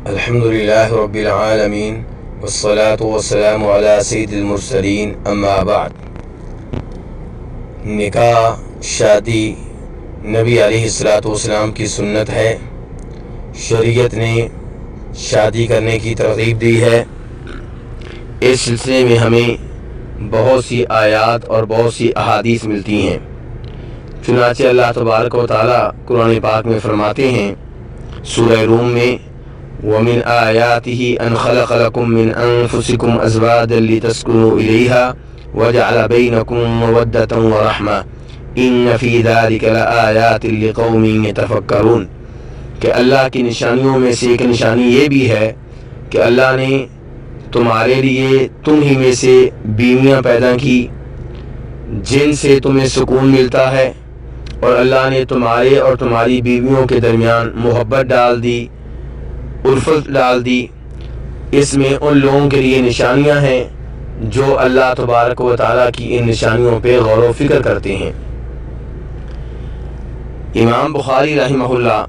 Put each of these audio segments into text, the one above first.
الحمد للہ رب العالمین والصلاة والسلام علی سید المرسلین اما بعد۔ نکاح شادی نبی علیہ الصلاۃ والسلام کی سنت ہے۔ شریعت نے شادی کرنے کی ترغیب دی ہے۔ اس سلسلے میں ہمیں بہت سی آیات اور بہت سی احادیث ملتی ہیں۔ چنانچہ اللہ تبارک و تعالی قرآن پاک میں فرماتے ہیں سورہ روم میں، وَمِنْ آيَاتِهِ أَنْ خَلَقَ لَكُم مِّنْ أَنفُسِكُمْ أَزْوَاجًا لِتَسْكُنُوا إِلَيْهَا وَجَعَلَ بَيْنَكُم مَّوَدَّةً وَرَحْمَةً إِنَّ فِي ذَلِكَ لَآيَاتٍ لِقَوْمٍ يَتَفَكَّرُونَ کہ اللہ کی نشانیوں میں سے ایک نشانی یہ بھی ہے کہ اللہ نے تمہارے لیے تم ہی میں سے بیویاں پیدا کی جن سے تمہیں سکون ملتا ہے، اور اللہ نے تمہارے اور تمہاری بیویوں کے درمیان محبت ڈال دی، الفت ڈال دی۔ اس میں ان لوگوں کے لیے نشانیاں ہیں جو اللہ تبارک و تعالیٰ کی ان نشانیوں پہ غور و فکر کرتے ہیں۔ امام بخاری رحمہ اللہ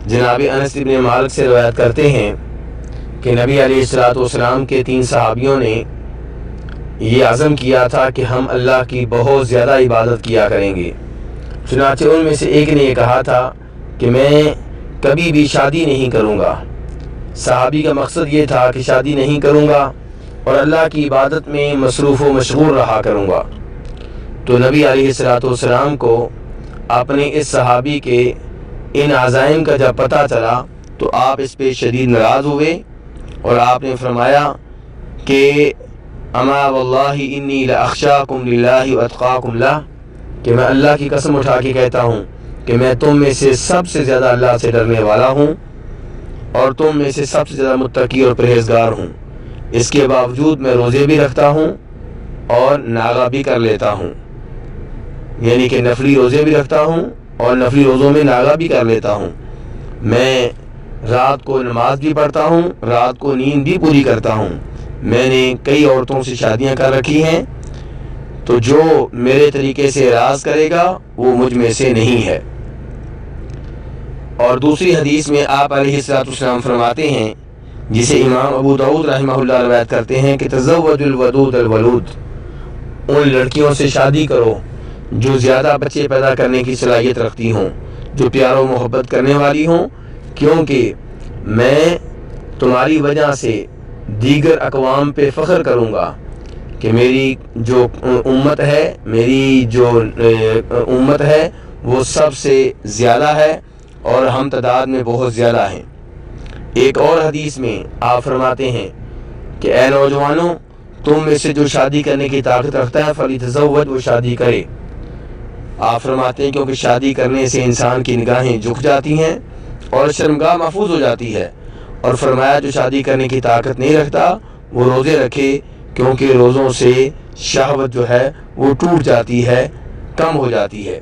جناب انس بن مالک سے روایت کرتے ہیں کہ نبی علیہ الصلوۃ والسلام کے 3 صحابیوں نے یہ عزم کیا تھا کہ ہم اللہ کی بہت زیادہ عبادت کیا کریں گے۔ چنانچہ ان میں سے ایک نے یہ کہا تھا کہ میں کبھی بھی شادی نہیں کروں گا۔ صحابی کا مقصد یہ تھا کہ شادی نہیں کروں گا اور اللہ کی عبادت میں مصروف و مشغول رہا کروں گا۔ تو نبی علیہ الصلوۃ والسلام کو اپنے اس صحابی کے ان عزائم کا جب پتہ چلا تو آپ اس پہ شدید ناراض ہوئے، اور آپ نے فرمایا کہ اما واللہ انی لاخشاکم للہ واتقاکم لہ، کہ میں اللہ کی قسم اٹھا کے کہتا ہوں کہ میں تم میں سے سب سے زیادہ اللہ سے ڈرنے والا ہوں اور تم میں سے سب سے زیادہ متقی اور پرہیزگار ہوں۔ اس کے باوجود میں روزے بھی رکھتا ہوں اور ناغہ بھی کر لیتا ہوں، یعنی کہ نفلی روزے بھی رکھتا ہوں اور نفلی روزوں میں ناغہ بھی کر لیتا ہوں۔ میں رات کو نماز بھی پڑھتا ہوں، رات کو نیند بھی پوری کرتا ہوں۔ میں نے کئی عورتوں سے شادیاں کر رکھی ہیں، تو جو میرے طریقے سے اعراض کرے گا وہ مجھ میں سے نہیں ہے۔ اور دوسری حدیث میں آپ علیہ الصلوۃ والسلام فرماتے ہیں، جسے امام ابو داؤد رحمہ اللہ روایت کرتے ہیں کہ تزوجوا الودود الولود، ان لڑکیوں سے شادی کرو جو زیادہ بچے پیدا کرنے کی صلاحیت رکھتی ہوں، جو پیار و محبت کرنے والی ہوں، کیونکہ میں تمہاری وجہ سے دیگر اقوام پہ فخر کروں گا کہ میری جو امت ہے وہ سب سے زیادہ ہے اور ہم تعداد میں بہت زیادہ ہیں۔ ایک اور حدیث میں آپ فرماتے ہیں کہ اے نوجوانوں، تم میں سے جو شادی کرنے کی طاقت رکھتا ہے فلیتزوج، وہ شادی کرے۔ آپ فرماتے ہیں کیونکہ شادی کرنے سے انسان کی نگاہیں جھک جاتی ہیں اور شرمگاہ محفوظ ہو جاتی ہے، اور فرمایا جو شادی کرنے کی طاقت نہیں رکھتا وہ روزے رکھے، کیونکہ روزوں سے شہوت جو ہے وہ ٹوٹ جاتی ہے، کم ہو جاتی ہے۔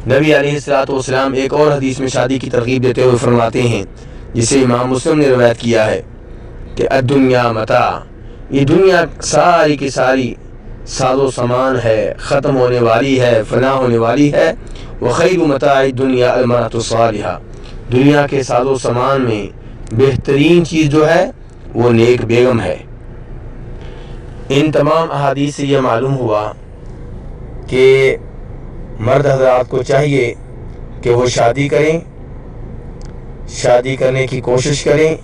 نبی علیہ الصلوۃ والسلام ایک اور حدیث میں شادی کی ترغیب دیتے ہوئے فرماتے ہیں، جسے امام مسلم نے روایت کیا ہے کہ الدنیا متاع، یہ دنیا ساری کی ساری ساز و سامان ہے، ختم ہونے والی ہے، فنا ہونے والی ہے۔ وخیر متاع الدنیا المرأة الصالحہ، دنیا کے ساز و سامان میں بہترین چیز جو ہے وہ نیک بیگم ہے۔ ان تمام احادیث سے یہ معلوم ہوا کہ مرد حضرات کو چاہیے کہ وہ شادی کریں، شادی کرنے کی کوشش کریں،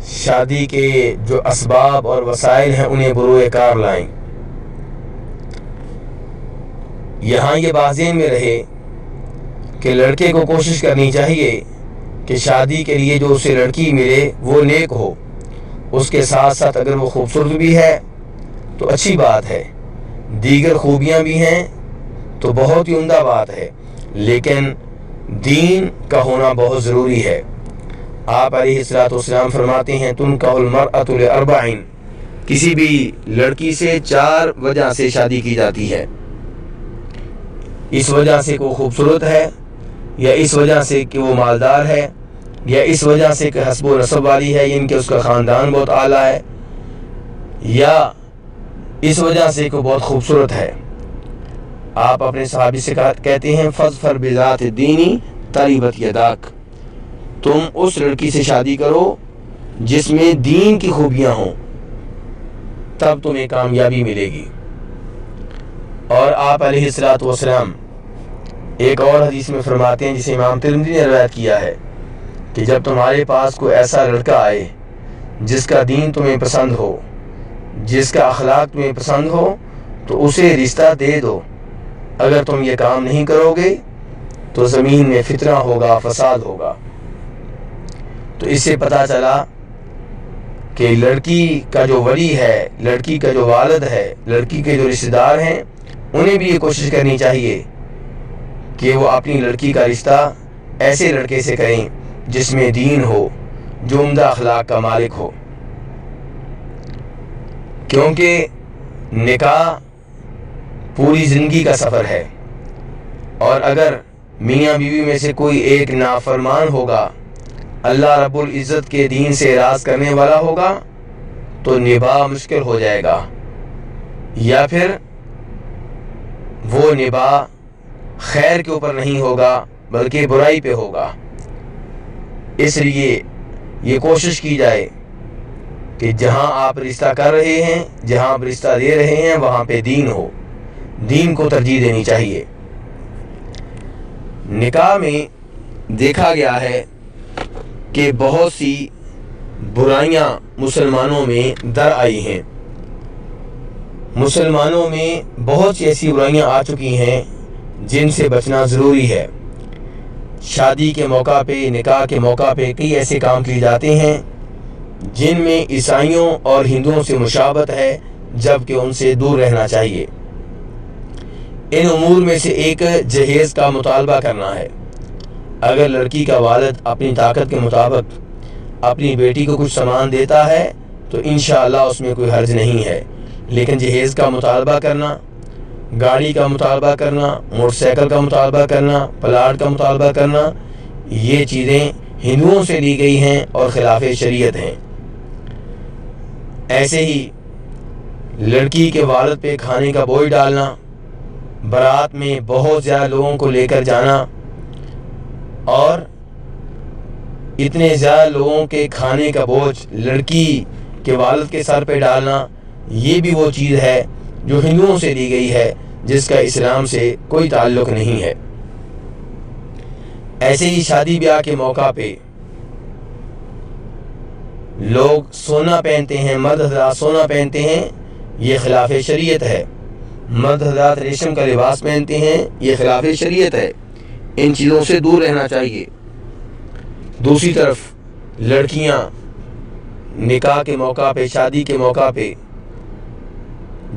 شادی کے جو اسباب اور وسائل ہیں انہیں بروئے کار لائیں۔ یہاں یہ بات ذہن میں رہے کہ لڑکے کو کوشش کرنی چاہیے کہ شادی کے لیے جو اسے لڑکی ملے وہ نیک ہو، اس کے ساتھ ساتھ اگر وہ خوبصورت بھی ہے تو اچھی بات ہے، دیگر خوبیاں بھی ہیں تو بہت ہی عمدہ بات ہے، لیکن دین کا ہونا بہت ضروری ہے۔ آپ علیہ الصلوۃ والسلام فرماتے ہیں تنکح المرأة لأربع، کسی بھی لڑکی سے 4 وجہ سے شادی کی جاتی ہے۔ اس وجہ سے کہ وہ خوبصورت ہے، یا اس وجہ سے کہ وہ مالدار ہے، یا اس وجہ سے کہ حسب و نسب والی ہے، یعنی کہ اس کا خاندان بہت اعلیٰ ہے، یا اس وجہ سے کہ وہ بہت خوبصورت ہے۔ آپ اپنے صحابی سے کہتے ہیں فظفر بذات الدین تریبت یداک، تم اس لڑکی سے شادی کرو جس میں دین کی خوبیاں ہوں، تب تمہیں کامیابی ملے گی۔ اور آپ علیہ الصلوۃ والسلام ایک اور حدیث میں فرماتے ہیں، جسے امام ترمذی نے روایت کیا ہے، کہ جب تمہارے پاس کوئی ایسا لڑکا آئے جس کا دین تمہیں پسند ہو، جس کا اخلاق تمہیں پسند ہو، تو اسے رشتہ دے دو۔ اگر تم یہ کام نہیں کرو گے تو زمین میں فتنہ ہوگا، فساد ہوگا۔ تو اس سے پتہ چلا کہ لڑکی کا جو ولی ہے، لڑکی کا جو والد ہے، لڑکی کے جو رشتہ دار ہیں، انہیں بھی یہ کوشش کرنی چاہیے کہ وہ اپنی لڑکی کا رشتہ ایسے لڑکے سے کریں جس میں دین ہو، جو عمدہ اخلاق کا مالک ہو، کیونکہ نکاح پوری زندگی کا سفر ہے، اور اگر میاں بیوی میں سے کوئی ایک نافرمان ہوگا، اللہ رب العزت کے دین سے اعراض کرنے والا ہوگا، تو نباہ مشکل ہو جائے گا، یا پھر وہ نباہ خیر کے اوپر نہیں ہوگا بلکہ برائی پہ ہوگا۔ اس لیے یہ کوشش کی جائے کہ جہاں آپ رشتہ کر رہے ہیں، جہاں آپ رشتہ دے رہے ہیں، وہاں پہ دین ہو، دین کو ترجیح دینی چاہیے۔ نکاح میں دیکھا گیا ہے کہ بہت سی برائیاں مسلمانوں میں در آئی ہیں، مسلمانوں میں بہت سی ایسی برائیاں آ چکی ہیں جن سے بچنا ضروری ہے۔ شادی کے موقع پہ، نکاح کے موقع پہ کئی ایسے کام کیے جاتے ہیں جن میں عیسائیوں اور ہندوؤں سے مشابہت ہے، جبکہ ان سے دور رہنا چاہیے۔ ان امور میں سے ایک جہیز کا مطالبہ کرنا ہے۔ اگر لڑکی کا والد اپنی طاقت کے مطابق اپنی بیٹی کو کچھ سامان دیتا ہے تو انشاءاللہ اس میں کوئی حرج نہیں ہے، لیکن جہیز کا مطالبہ کرنا، گاڑی کا مطالبہ کرنا، موٹر سائیکل کا مطالبہ کرنا، پلاٹ کا مطالبہ کرنا، یہ چیزیں ہندوؤں سے لی گئی ہیں اور خلاف شریعت ہیں۔ ایسے ہی لڑکی کے والد پہ کھانے کا بوجھ ڈالنا، بارات میں بہت زیادہ لوگوں کو لے کر جانا اور اتنے زیادہ لوگوں کے کھانے کا بوجھ لڑکی کے والد کے سر پہ ڈالنا، یہ بھی وہ چیز ہے جو ہندوؤں سے لی گئی ہے، جس کا اسلام سے کوئی تعلق نہیں ہے۔ ایسے ہی شادی بیاہ کے موقع پہ لوگ سونا پہنتے ہیں، مرد حضرات سونا پہنتے ہیں، یہ خلاف شریعت ہے۔ مرد حضرات ریشم کا لباس پہنتے ہیں، یہ خلاف شریعت ہے۔ ان چیزوں سے دور رہنا چاہیے۔ دوسری طرف لڑکیاں نکاح کے موقع پہ، شادی کے موقع پہ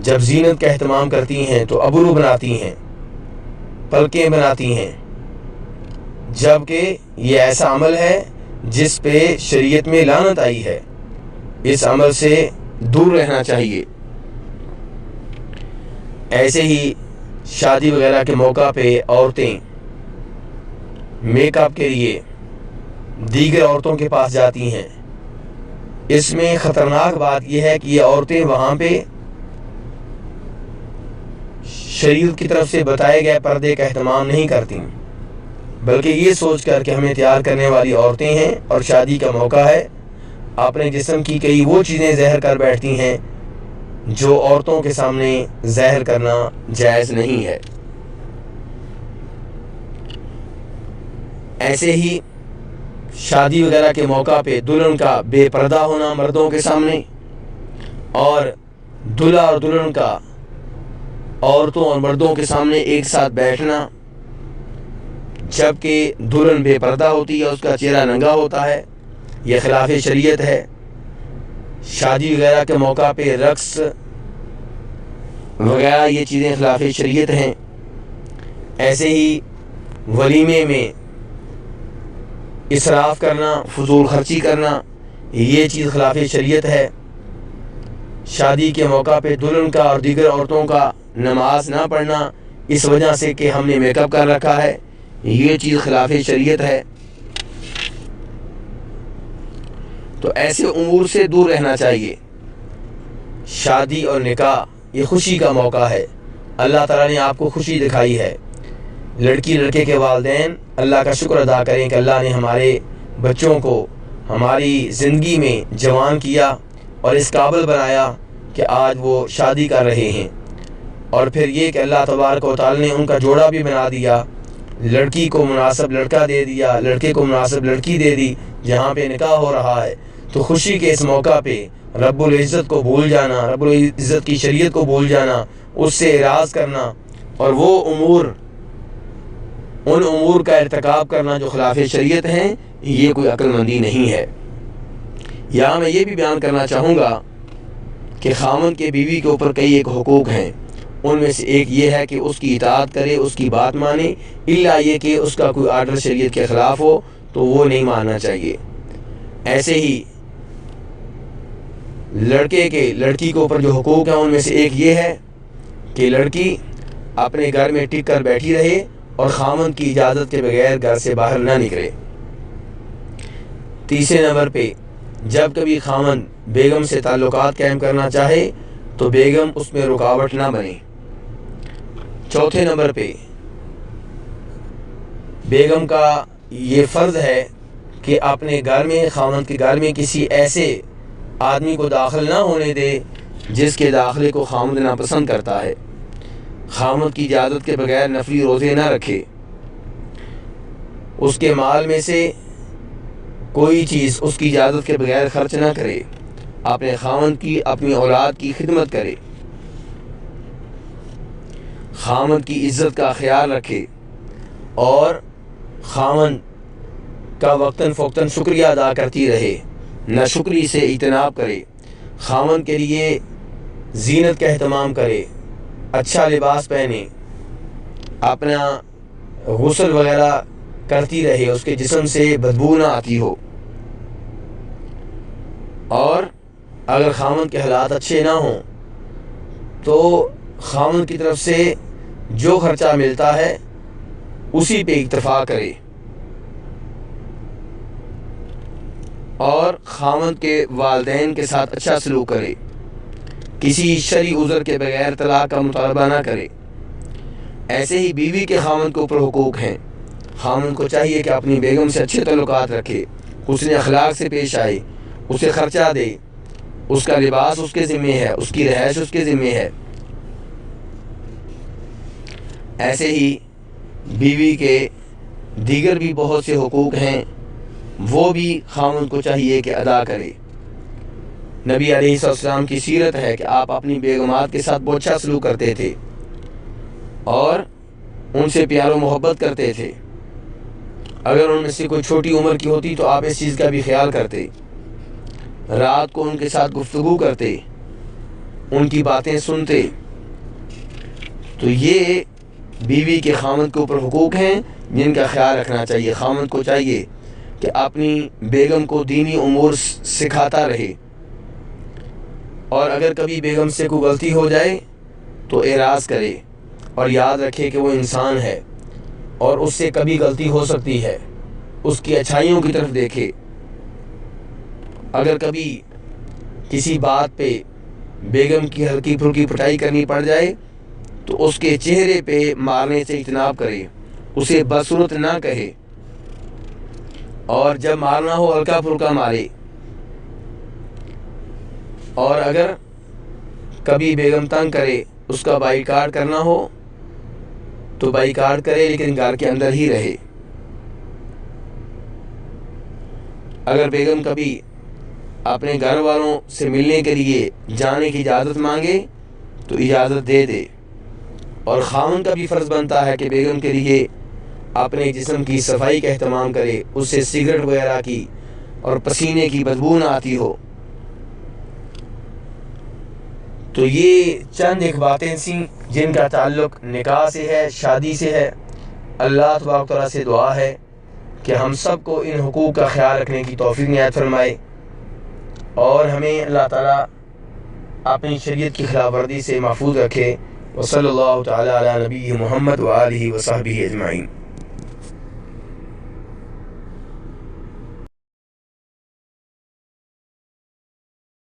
جب زینت کا اہتمام کرتی ہیں تو ابرو بناتی ہیں، پلکیں بناتی ہیں، جبکہ یہ ایسا عمل ہے جس پہ شریعت میں لعنت آئی ہے۔ اس عمل سے دور رہنا چاہیے۔ ایسے ہی شادی وغیرہ کے موقع پہ عورتیں میک اپ کے لیے دیگر عورتوں کے پاس جاتی ہیں۔ اس میں خطرناک بات یہ ہے کہ یہ عورتیں وہاں پہ شریعت کی طرف سے بتائے گئے پردے کا اہتمام نہیں کرتی، بلکہ یہ سوچ کر کہ ہمیں تیار کرنے والی عورتیں ہیں اور شادی کا موقع ہے، اپنے جسم کی کئی وہ چیزیں ظاہر کر بیٹھتی ہیں جو عورتوں کے سامنے ظاہر کرنا جائز نہیں ہے۔ ایسے ہی شادی وغیرہ کے موقع پہ دلہن کا بے پردہ ہونا مردوں کے سامنے، اور دلہا اور دلہن کا عورتوں اور مردوں کے سامنے ایک ساتھ بیٹھنا، جبکہ دلہن بے پردہ ہوتی ہے، اس کا چہرہ ننگا ہوتا ہے، یہ خلاف شریعت ہے۔ شادی وغیرہ کے موقع پہ رقص وغیرہ یہ چیزیں خلاف شریعت ہیں۔ ایسے ہی ولیمے میں اسراف کرنا، فضول خرچی کرنا، یہ چیز خلاف شریعت ہے۔ شادی کے موقع پہ دلہن کا اور دیگر عورتوں کا نماز نہ پڑھنا اس وجہ سے کہ ہم نے میک اپ کر رکھا ہے، یہ چیز خلاف شریعت ہے۔ تو ایسے امور سے دور رہنا چاہیے۔ شادی اور نکاح یہ خوشی کا موقع ہے، اللہ تعالیٰ نے آپ کو خوشی دکھائی ہے۔ لڑکی لڑکے کے والدین اللہ کا شکر ادا کریں کہ اللہ نے ہمارے بچوں کو ہماری زندگی میں جوان کیا اور اس قابل بنایا کہ آج وہ شادی کر رہے ہیں، اور پھر یہ کہ اللہ تبارک و تعالی نے ان کا جوڑا بھی بنا دیا، لڑکی کو مناسب لڑکا دے دیا، لڑکے کو مناسب لڑکی دے دی، جہاں پہ نکاح ہو رہا ہے۔ تو خوشی کے اس موقع پہ رب العزت کو بھول جانا، رب العزت کی شریعت کو بھول جانا، اس سے اعراض کرنا اور وہ ان امور کا ارتکاب کرنا جو خلاف شریعت ہیں، یہ کوئی عقل مندی نہیں ہے۔ یہاں میں یہ بھی بیان کرنا چاہوں گا کہ خاوند کے بیوی کے اوپر کئی ایک حقوق ہیں، ان میں سے ایک یہ ہے کہ اس کی اطاعت کرے، اس کی بات مانے، الا یہ کہ اس کا کوئی آرڈر شریعت کے خلاف ہو تو وہ نہیں ماننا چاہیے۔ ایسے ہی لڑکے کے لڑکی کے اوپر جو حقوق ہیں ان میں سے ایک یہ ہے کہ لڑکی اپنے گھر میں ٹک کر بیٹھی رہے اور خاوند کی اجازت کے بغیر گھر سے باہر نہ نکلے۔ تیسرے نمبر پہ جب کبھی خاوند بیگم سے تعلقات قائم کرنا چاہے تو بیگم اس میں رکاوٹ نہ بنے۔ چوتھے نمبر پہ بیگم کا یہ فرض ہے کہ اپنے گھر میں، خاوند کے گھر میں کسی ایسے آدمی کو داخل نہ ہونے دے جس کے داخلے کو خاوند ناپسند کرتا ہے۔ خاوند کی اجازت کے بغیر نفلی روزے نہ رکھے، اس کے مال میں سے کوئی چیز اس کی اجازت کے بغیر خرچ نہ کرے، اپنے خاوند کی، اپنی اولاد کی خدمت کرے، خاوند کی عزت کا خیال رکھے اور خاوند کا وقتاً فوقتاً شکریہ ادا کرتی رہے، ناشکری سے اجتناب کرے، خاوند کے لیے زینت کا اہتمام کرے، اچھا لباس پہنے، اپنا غسل وغیرہ کرتی رہے، اس کے جسم سے بدبو نہ آتی ہو، اور اگر خاوند کے حالات اچھے نہ ہوں تو خاوند کی طرف سے جو خرچہ ملتا ہے اسی پہ اکتفا کرے، اور خاوند کے والدین کے ساتھ اچھا سلوک کرے، کسی شرعی عذر کے بغیر طلاق کا مطالبہ نہ کرے۔ ایسے ہی بیوی کے خاوند کے اوپر حقوق ہیں۔ خاوند کو چاہیے کہ اپنی بیگم سے اچھے تعلقات رکھے، حسن اخلاق سے پیش آئے، اسے خرچہ دے، اس کا لباس اس کے ذمہ ہے، اس کی رہائش اس کے ذمہ ہے۔ ایسے ہی بیوی کے دیگر بھی بہت سے حقوق ہیں، وہ بھی خاوند کو چاہیے کہ ادا کرے۔ نبی علیہ السلام کی سیرت ہے کہ آپ اپنی بیگمات کے ساتھ بہت اچھا سلوک کرتے تھے اور ان سے پیار و محبت کرتے تھے۔ اگر ان میں سے کوئی چھوٹی عمر کی ہوتی تو آپ اس چیز کا بھی خیال کرتے، رات کو ان کے ساتھ گفتگو کرتے، ان کی باتیں سنتے۔ تو یہ بیوی کے خاوند کے اوپر حقوق ہیں جن کا خیال رکھنا چاہیے۔ خاوند کو چاہیے کہ اپنی بیگم کو دینی امور سکھاتا رہے، اور اگر کبھی بیگم سے کوئی غلطی ہو جائے تو اعراض کرے، اور یاد رکھے کہ وہ انسان ہے اور اس سے کبھی غلطی ہو سکتی ہے، اس کی اچھائیوں کی طرف دیکھے۔ اگر کبھی کسی بات پہ بیگم کی ہلکی پھلکی پٹائی کرنی پڑ جائے تو اس کے چہرے پہ مارنے سے اجتناب کرے، اسے بدصورت نہ کہے، اور جب مارنا ہو ہلکا پھلکا مارے۔ اور اگر کبھی بیگم تنگ کرے، اس کا بائیکاٹ کرنا ہو تو بائیکاٹ کرے، لیکن گھر کے اندر ہی رہے۔ اگر بیگم کبھی اپنے گھر والوں سے ملنے کے لیے جانے کی اجازت مانگے تو اجازت دے دے، اور خاوند کا بھی فرض بنتا ہے کہ بیگم کے لیے اپنے جسم کی صفائی کا اہتمام کرے، اس سے سگریٹ وغیرہ کی اور پسینے کی بدبو نہ آتی ہو۔ تو یہ چند ایک باتیں تھیں جن کا تعلق نکاح سے ہے، شادی سے ہے۔ اللہ تبارک تعالیٰ سے دعا ہے کہ ہم سب کو ان حقوق کا خیال رکھنے کی توفیق عنایت فرمائے، اور ہمیں اللہ تعالیٰ اپنی شریعت کی خلاف ورزی سے محفوظ رکھے۔ وصلی اللہ تعالیٰ علی نبی محمد وآلہ وصحبہ اجمعین۔